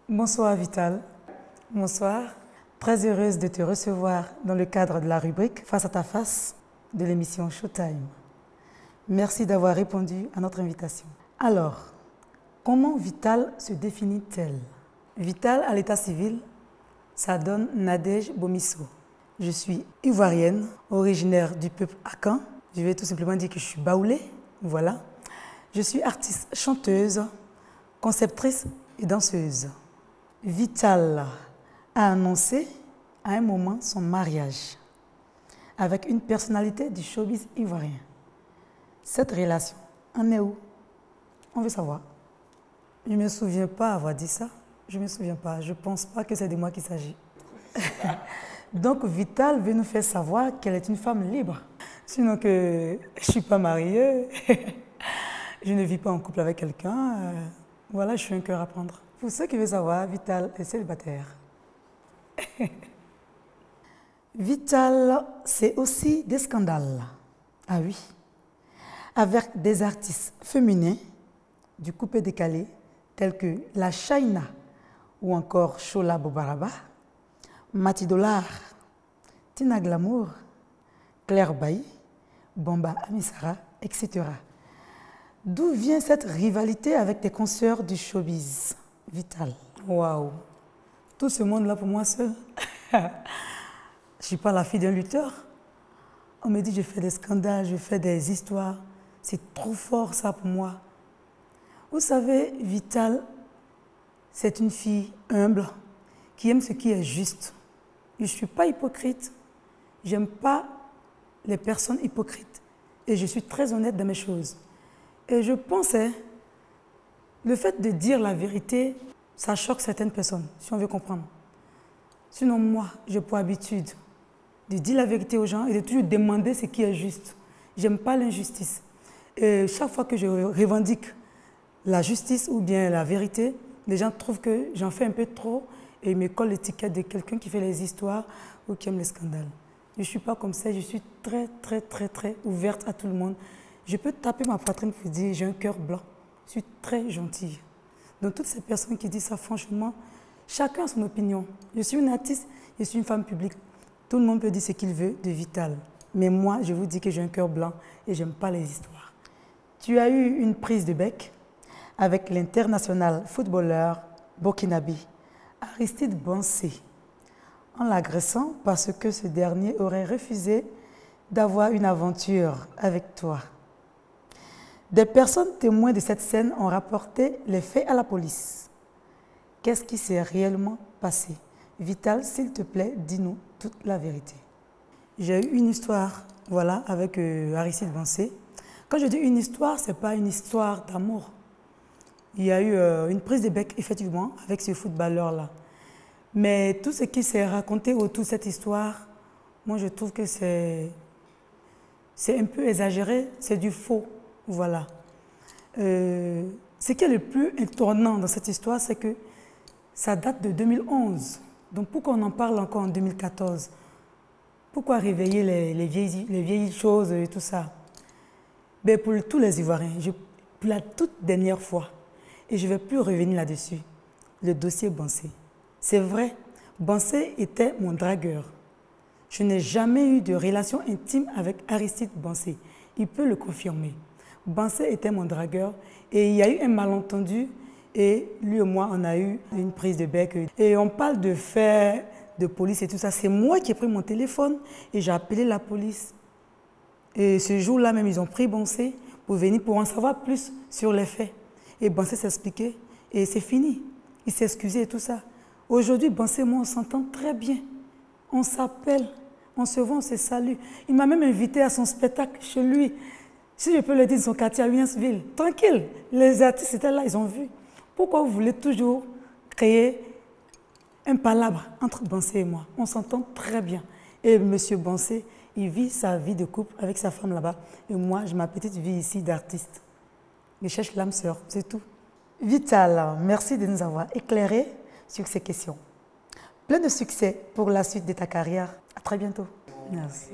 Bonsoir Vital. Bonsoir. Très heureuse de te recevoir dans le cadre de la rubrique Face à ta face de l'émission Showtime. Merci d'avoir répondu à notre invitation. Alors, comment Vital se définit-elle? Vital à l'état civil, ça donne Nadège Bomisso. Je suis ivoirienne, originaire du peuple Akan. Je vais tout simplement dire que je suis baoulée, voilà. Je suis artiste, chanteuse, conceptrice et danseuse. Vital a annoncé à un moment son mariage avec une personnalité du showbiz ivoirien. Cette relation en est où? On veut savoir. Je ne me souviens pas avoir dit ça. Je ne me souviens pas. Je ne pense pas que c'est de moi qu'il s'agit. Donc Vital veut nous faire savoir qu'elle est une femme libre. Sinon que je ne suis pas mariée, je ne vis pas en couple avec quelqu'un. Voilà, je suis un cœur à prendre. Pour ceux qui veulent savoir, Vital est célibataire. Vital, c'est aussi des scandales. Ah oui. Avec des artistes féminins du coupé décalé, tels que la China ou encore Shola Bobaraba, Mati Dollar, Tina Glamour, Claire Bailly, Bomba Amisara, etc. D'où vient cette rivalité avec tes consoeurs du showbiz, Vital? Waouh! Tout ce monde-là pour moi seul. Je ne suis pas la fille d'un lutteur. On me dit que je fais des scandales, je fais des histoires. C'est trop fort ça pour moi. Vous savez, Vital, c'est une fille humble qui aime ce qui est juste. Je ne suis pas hypocrite. Je n'aime pas les personnes hypocrites. Et je suis très honnête dans mes choses. Et je pensais, le fait de dire la vérité, ça choque certaines personnes, si on veut comprendre. Sinon, moi, j'ai pour habitude de dire la vérité aux gens et de toujours demander ce qui est juste. Je n'aime pas l'injustice. Et chaque fois que je revendique la justice ou bien la vérité, les gens trouvent que j'en fais un peu trop et ils me collent l'étiquette de quelqu'un qui fait les histoires ou qui aime les scandales. Je ne suis pas comme ça, je suis très ouverte à tout le monde. Je peux taper ma poitrine pour dire j'ai un cœur blanc. Je suis très gentille. Donc toutes ces personnes qui disent ça, franchement, chacun a son opinion. Je suis une artiste, je suis une femme publique. Tout le monde peut dire ce qu'il veut de Vital. Mais moi, je vous dis que j'ai un cœur blanc et je n'aime pas les histoires. Tu as eu une prise de bec avec l'international footballeur burkinabé Aristide Bansé, en l'agressant parce que ce dernier aurait refusé d'avoir une aventure avec toi. Des personnes témoins de cette scène ont rapporté les faits à la police. Qu'est-ce qui s'est réellement passé? Vital, s'il te plaît, dis-nous toute la vérité. J'ai eu une histoire, voilà, avec Aristide Bansé. Quand je dis une histoire, ce n'est pas une histoire d'amour. Il y a eu une prise de bec, effectivement, avec ce footballeur-là. Mais tout ce qui s'est raconté autour de cette histoire, moi, je trouve que c'est un peu exagéré, c'est du faux. Voilà. Ce qui est le plus étonnant dans cette histoire, c'est que ça date de 2011. Donc pourquoi on en parle encore en 2014? Pourquoi réveiller les vieilles choses et tout ça? Ben pour tous les Ivoiriens, pour la toute dernière fois, et je ne vais plus revenir là-dessus, le dossier Bansé. C'est vrai, Bansé était mon dragueur. Je n'ai jamais eu de relation intime avec Aristide Bansé. Il peut le confirmer. Bansé était mon dragueur et il y a eu un malentendu et lui et moi, on a eu une prise de bec. Et on parle de faits de police et tout ça. C'est moi qui ai pris mon téléphone et j'ai appelé la police. Et ce jour-là même, ils ont pris Bansé pour venir pour en savoir plus sur les faits. Et Bansé s'expliquait et c'est fini. Il s'est excusé et tout ça. Aujourd'hui, Bansé et moi, on s'entend très bien. On s'appelle, on se voit, on se salue. Il m'a même invité à son spectacle chez lui. Si je peux le dire, son quartier à Williamsville. Tranquille, les artistes étaient là, ils ont vu. Pourquoi vous voulez toujours créer un palabre entre Bansé et moi? On s'entend très bien. Et M. Bansé, il vit sa vie de couple avec sa femme là-bas. Et moi, j'ai ma petite vie ici d'artiste. Je cherche l'âme sœur, c'est tout. Vital, merci de nous avoir éclairés sur ces questions. Plein de succès pour la suite de ta carrière. À très bientôt. Merci.